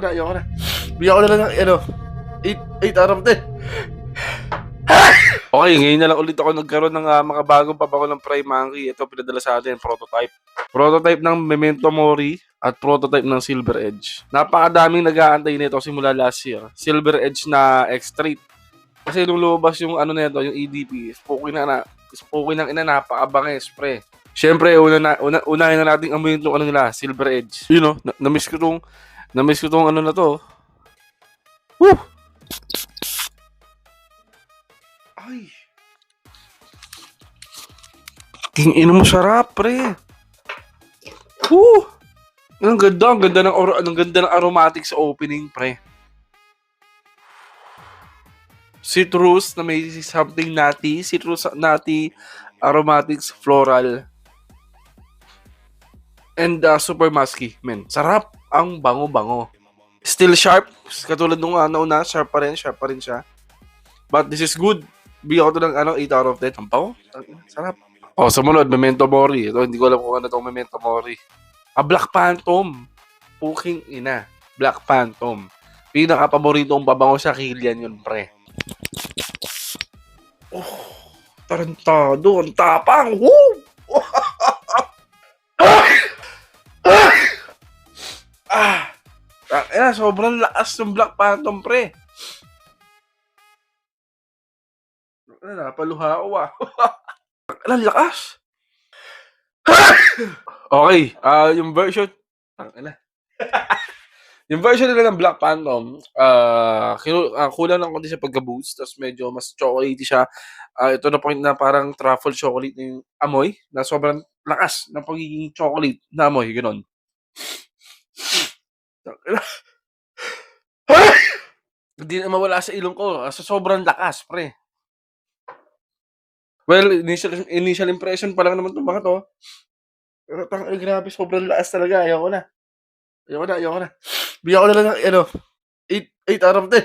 Ayoko na. Bigyan ko na lang ng 8 out of 10. Okay, ngayon na lang ulit ako nagkaroon ng makabagong pabango ng Prime Monkey. Ito pinadala sa atin, prototype. Prototype ng Memento Mori at prototype ng Silver Edge. Napakadaming nag-aantay nito simula last year. Silver Edge na X-Straight. Kasi nung lumabas yung ano nito, yung EDP, spooky ng ina, napakabangis, pre. Siyempre, unahin na natin amuyin itong ano nila, Silver Edge. You know, na-miss ko tong ano na to. Woo! Ay. King ino mo sarap, pre. Woo! Ang ganda ng aromatic sa opening, pre. Citrus na may something nutty, citrus nutty, aromatics, floral. And super musky, men. Sarap. Ang bango-bango. Still sharp. Katulad nung nauna, sharp pa rin siya. But this is good. Bigyan ko to ng 8 out of 10. Ang bango. Sarap. Sumunod, Memento Mori. Ito, hindi ko alam kung ano itong Memento Mori. Black Phantom. Puking ina. Black Phantom. Pinaka-paborito kong pabango sa Kilian yun, pre. Tarantado. Ang tapang. Woo! Sobrang lakas ng Black Phantom, pre. Napaluha ako, Ang lakas. Okay, yung version yung version nila ng Black Phantom, kulang ng konti sa pagka-boost, tapos medyo mas chocolatey siya. Ito na point na parang truffle chocolate yung amoy, na sobrang lakas ng pagiging chocolate na amoy, gano'n. Hindi na mawala sa ilong ko, sa sobrang lakas, pre. Well, initial impression pa lang naman itong mga to. Pero grabe, sobrang lakas talaga. Ayoko na. Bigyan ko na lang ng 8 out of 10.